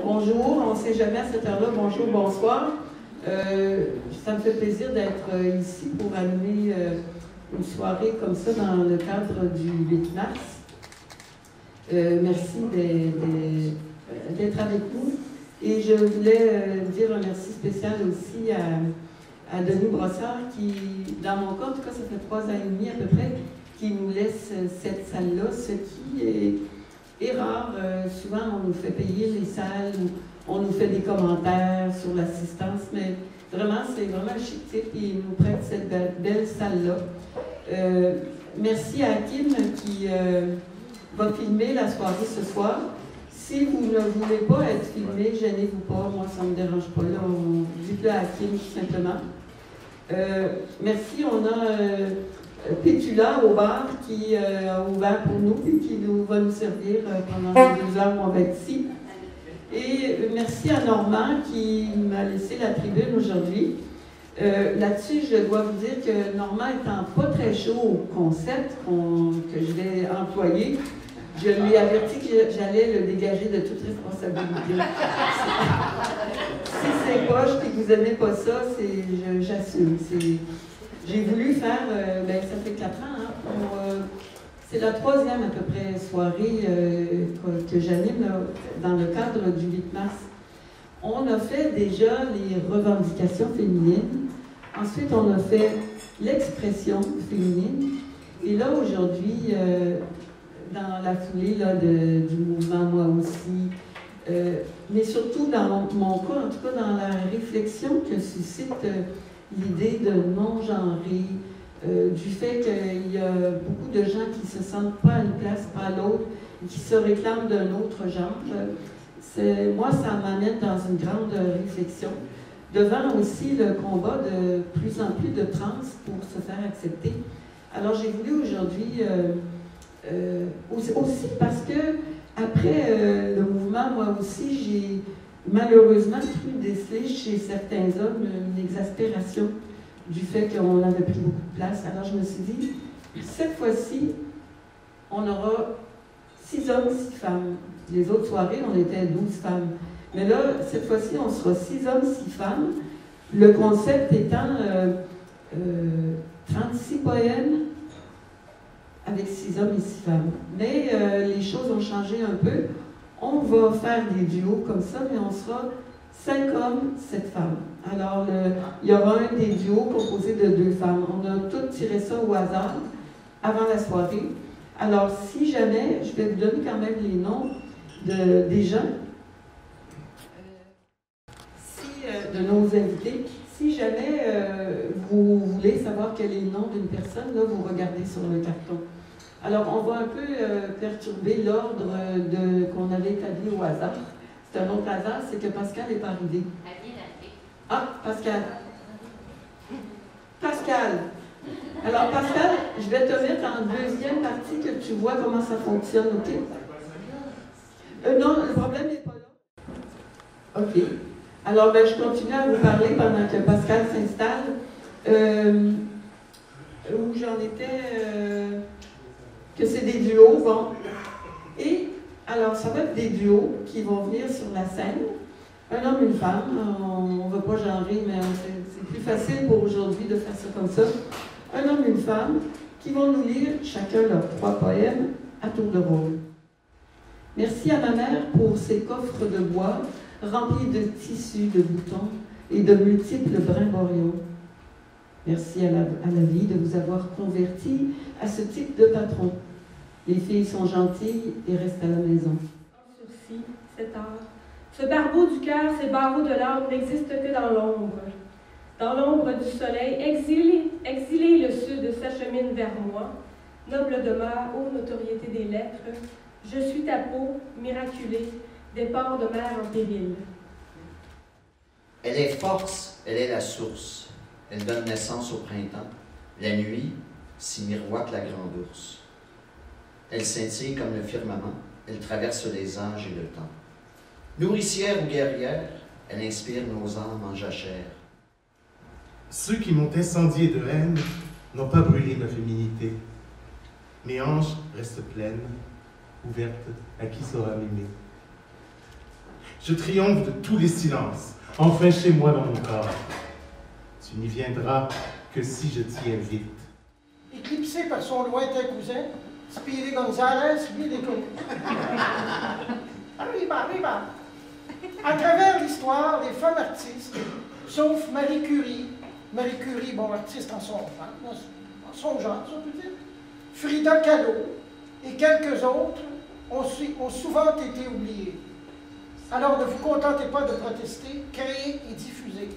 Bonjour, on ne sait jamais à cette heure-là, bonjour, bonsoir. Ça me fait plaisir d'être ici pour animer une soirée comme ça dans le cadre du 8 mars. Merci d'être avec nous. Et je voulais dire un merci spécial aussi à Denis Brossard qui, dans mon cas, en tout cas, ça fait 3 ans et demi à peu près, qui nous laisse cette salle-là, ce qui est rare. Souvent, on nous fait payer les salles, on nous fait des commentaires sur l'assistance, mais vraiment, c'est vraiment chic type, il nous prête cette belle salle-là. Merci à Kim qui va filmer la soirée ce soir. Si vous ne voulez pas être filmé, gênez-vous pas, moi ça ne me dérange pas, là, dites-le à Kim tout simplement. Merci, on a Pétula au bar qui a ouvert pour nous et qui va nous servir pendant les 2 heures qu'on va être ici. Et merci à Normand qui m'a laissé la tribune aujourd'hui. Là-dessus, je dois vous dire que Normand étant pas très chaud au concept que je vais employer, je lui ai averti que j'allais le dégager de toute responsabilité. Si c'est poche et que vous n'aimez pas ça, j'assume. J'ai voulu faire, ça fait 4 ans, hein, c'est la 3e à peu près soirée que j'anime dans le cadre du 8 mars. On a fait déjà les revendications féminines. Ensuite, on a fait l'expression féminine. Et là, aujourd'hui, dans la foulée là, du mouvement Moi aussi, mais surtout dans mon cas, en tout cas dans la réflexion que suscite l'idée de non-genré, du fait qu'il y a beaucoup de gens qui ne se sentent pas à une place, pas à l'autre, et qui se réclament d'un autre genre. Moi, ça m'amène dans une grande réflexion, devant aussi le combat de plus en plus de trans pour se faire accepter. Alors, j'ai voulu aujourd'hui, aussi parce que, après le mouvement, moi aussi, j'ai malheureusement pu déceler chez certains hommes une exaspération du fait qu'on n'avait plus beaucoup de place. Alors, je me suis dit, cette fois-ci, on aura 6 hommes, 6 femmes. Les autres soirées, on était 12 femmes. Mais là, cette fois-ci, on sera 6 hommes, 6 femmes. Le concept étant 36 poèmes avec 6 hommes et 6 femmes. Mais les choses ont changé un peu. On va faire des duos comme ça, mais on sera 5 hommes, 7 femmes. Alors, il y aura un des duos composé de 2 femmes. On a tout tiré ça au hasard avant la soirée. Alors, si jamais, je vais vous donner quand même les noms des gens, de nos invités. Si jamais vous voulez savoir quel est le nom d'une personne, là, vous regardez sur le carton. Alors, on va un peu perturber l'ordre qu'on avait établi au hasard. C'est un autre hasard, c'est que Pascal n'est pas arrivé. Ah, Pascal. Pascal. Alors, Pascal, je vais te mettre en deuxième partie que tu vois comment ça fonctionne, OK? Non, le problème n'est pas là. OK. Alors, je continue à vous parler pendant que Pascal s'installe. Où j'en étais, que c'est des duos, bon. Et, alors, ça va être des duos qui vont venir sur la scène. Un homme, une femme. On ne veut pas genrer, mais c'est plus facile pour aujourd'hui de faire ça comme ça. Un homme, une femme, qui vont nous lire chacun leurs 3 poèmes à tour de rôle. Merci à ma mère pour ses coffres de bois remplis de tissus, de boutons et de multiples brimboriaux. Merci à la vie de vous avoir converti à ce type de patron. Les filles sont gentilles et restent à la maison. Sursis, 7 heures. Ce barbeau du cœur, ces barreaux de l'âme n'existent que dans l'ombre. Dans l'ombre du soleil, exilé le sud s'achemine vers moi. Noble demeure, ô notoriété des lettres, je suis ta peau, miraculée, des ports de mer en péril. Elle est force, elle est la source. Elle donne naissance au printemps. La nuit s'y miroite la grande ours. Elle scintille comme le firmament. Elle traverse les âges et le temps. Nourricière ou guerrière, elle inspire nos âmes en jachère. Ceux qui m'ont incendié de haine n'ont pas brûlé ma féminité. Mes hanches restent pleines, ouvertes à qui saura m'aimer. Je triomphe de tous les silences, enfin chez moi dans mon corps. Tu n'y viendras que si je t'y invite. Éclipsé par son lointain cousin, Speedy Gonzales, Arriba. À travers l'histoire, les femmes artistes, sauf Marie Curie, bon, artiste en son genre, si on peut dire, Frida Kahlo et quelques autres ont souvent été oubliés. Alors ne vous contentez pas de protester, créez et diffusez.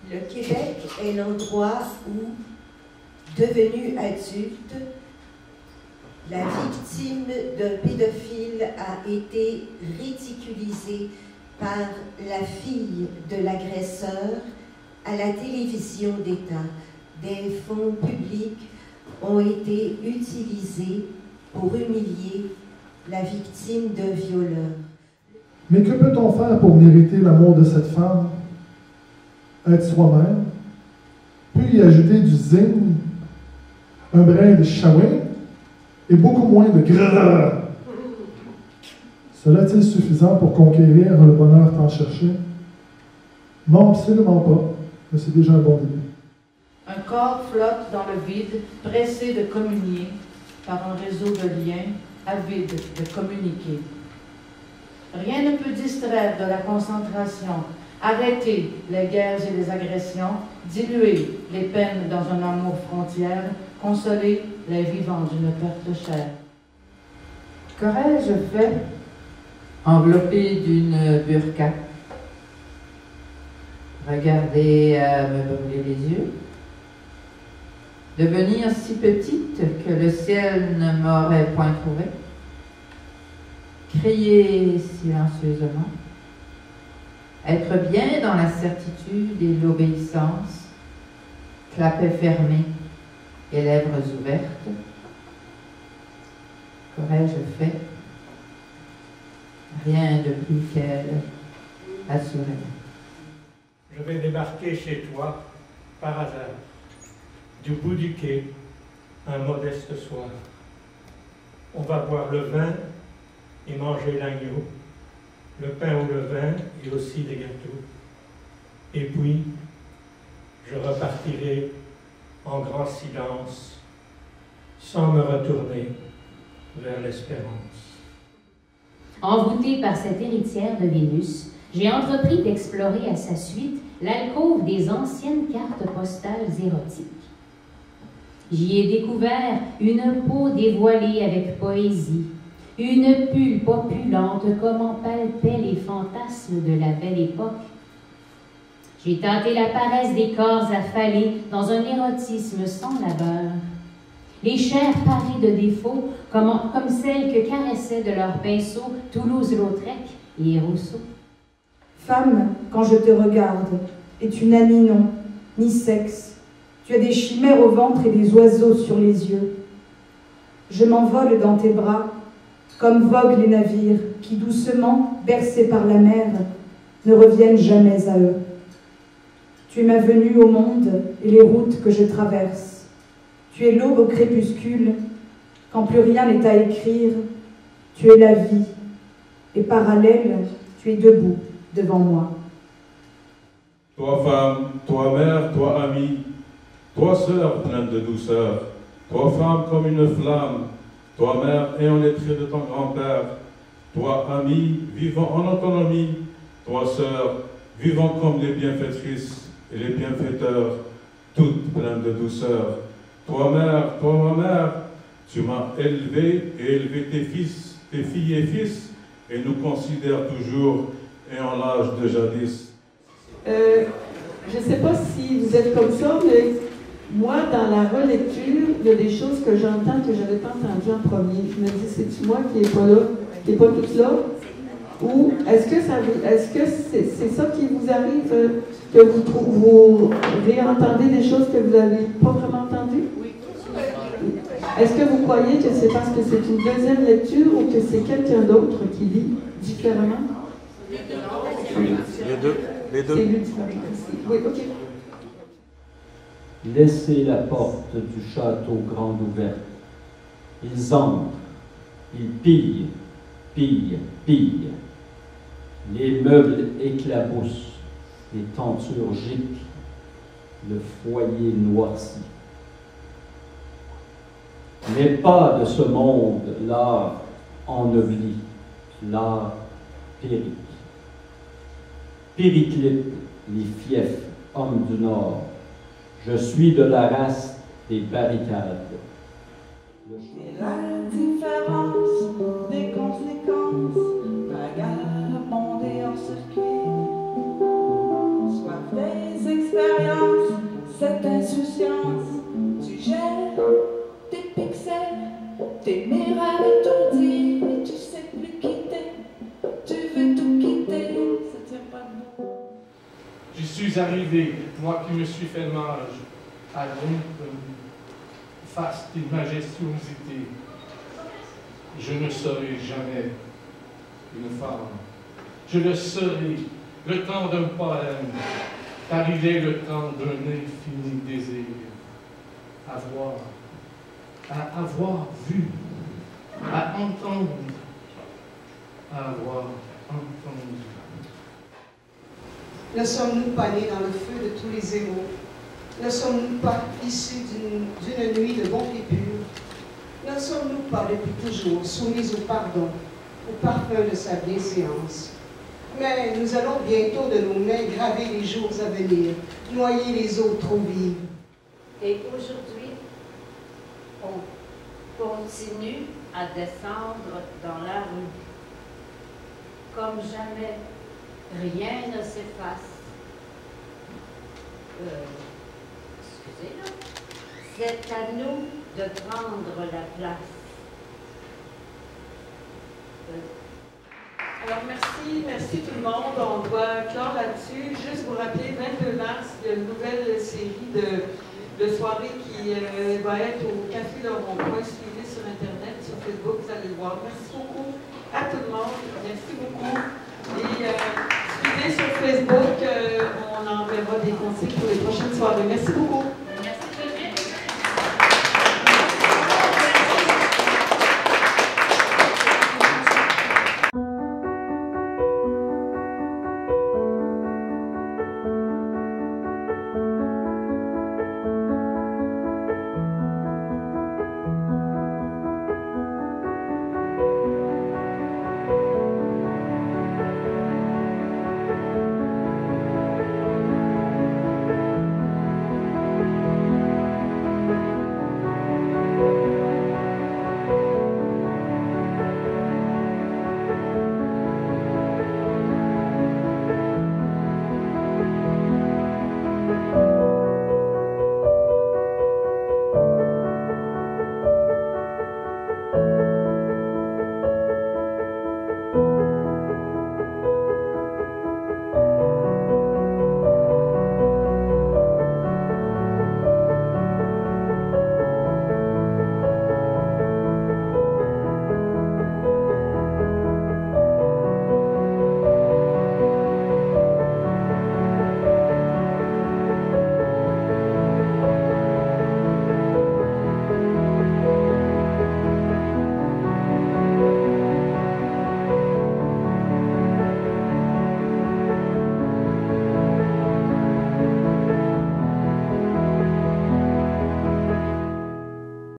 Le Québec est l'endroit où, devenu adulte, la victime d'un pédophile a été ridiculisée par la fille de l'agresseur à la télévision d'État. Des fonds publics ont été utilisés pour humilier la victime d'un violeur. Mais que peut-on faire pour mériter l'amour de cette femme? Être soi-même, puis y ajouter du zing, un brin de chawin et beaucoup moins de grrr. Cela est-il suffisant pour conquérir le bonheur tant cherché? Non, absolument pas, mais c'est déjà un bon début. Un corps flotte dans le vide, pressé de communier par un réseau de liens, avide de communiquer. Rien ne peut distraire de la concentration, arrêter les guerres et les agressions, diluer les peines dans un amour frontière, consoler les vivants d'une perte chère. Qu'aurais-je fait, enveloppé d'une burqa? Regarder à me brûler les yeux? Devenir si petite que le ciel ne m'aurait point trouvé? Crier silencieusement? Être bien dans la certitude et l'obéissance, clapet fermé et lèvres ouvertes? Qu'aurais-je fait? Rien de plus qu'elle, assurément. Je vais débarquer chez toi, par hasard, du bout du quai, un modeste soir. On va boire le vin et manger l'agneau, le pain ou le vin et aussi des gâteaux. Et puis, je repartirai en grand silence, sans me retourner vers l'espérance. Envoûté par cette héritière de Vénus, j'ai entrepris d'explorer à sa suite l'alcôve des anciennes cartes postales érotiques. J'y ai découvert une peau dévoilée avec poésie, une pulpe opulente comme en palpaient les fantasmes de la belle époque. J'ai tâté la paresse des corps affalés dans un érotisme sans labeur. Les chairs parées de défauts comme celles que caressaient de leurs pinceaux Toulouse-Lautrec et Rousseau. Femme, quand je te regarde, et tu n'as ni nom, ni sexe, tu as des chimères au ventre et des oiseaux sur les yeux. Je m'envole dans tes bras, comme voguent les navires qui, doucement, bercés par la mer, ne reviennent jamais à eux. Tu es ma venue au monde et les routes que je traverse. Tu es l'aube au crépuscule, quand plus rien n'est à écrire. Tu es la vie, et parallèle, tu es debout devant moi. Toi femme, toi mère, toi amie, toi sœur pleine de douceur, toi femme comme une flamme, toi mère ayant les traits de ton grand-père, toi ami vivant en autonomie, toi sœur vivant comme les bienfaitrices et les bienfaiteurs, toutes pleines de douceur. Toi mère, toi ma mère, tu m'as élevé et élevé tes fils, tes filles et fils, et nous considère toujours ayant l'âge de jadis. Je ne sais pas si vous êtes comme ça, mais moi, dans la relecture, il y a des choses que j'entends que je n'avais pas entendues en premier. Je me dis, c'est-tu moi qui n'ai pas là, qui n'ai pas toute là? Ou est-ce que c'est ça qui vous arrive, que vous réentendez des choses que vous n'avez pas vraiment entendues? Oui. Est-ce que vous croyez que c'est parce que c'est une deuxième lecture ou que c'est quelqu'un d'autre qui lit différemment? Les deux. Les deux. C'est lu différemment. Oui, ok. Laissez la porte du château grande ouverte. Ils entrent, ils pillent, pillent, pillent. Les meubles éclaboussent, les tentures giclent, le foyer noirci. Mais pas de ce monde, l'art ennoblit, l'art périque. Périclite, les fiefs, hommes du Nord, je suis de la race des barricades. Et l'indifférence des conséquences vagabonder en circuit. Soif des expériences, cette insouciance, tu gères tes pixels, tes miroirs étourdis, tu sais plus quitter, tu veux tout quitter, ça tient pas debout. Je suis arrivé, moi qui me suis fait mage, à l'inconnu, face des majestuosités. Je ne serai jamais une femme. Je le serai, le temps d'un poème, car il est le temps d'un infini désir. À avoir vu, à entendre, à avoir entendu. Ne sommes-nous pas nés dans le feu de tous les héros? Ne sommes-nous pas issus d'une nuit de bonté pure? Ne sommes-nous pas depuis toujours soumis au pardon, au parfum de sa bienséance? Mais nous allons bientôt de nos mains graver les jours à venir, noyer les eaux trop vives. Et aujourd'hui, on continue à descendre dans la rue. Comme jamais, rien ne s'efface. Excusez-moi. C'est à nous de prendre la place. Alors merci tout le monde. On doit clore là-dessus. Juste vous rappeler, 22 mars, il y a une nouvelle série de soirées qui va être au Café Le Rond-Point. Suivez sur Internet, sur Facebook, vous allez le voir. Merci beaucoup à tout le monde. Merci beaucoup. Et suivez sur Facebook, on enverra des consignes pour les prochaines soirées. Merci beaucoup.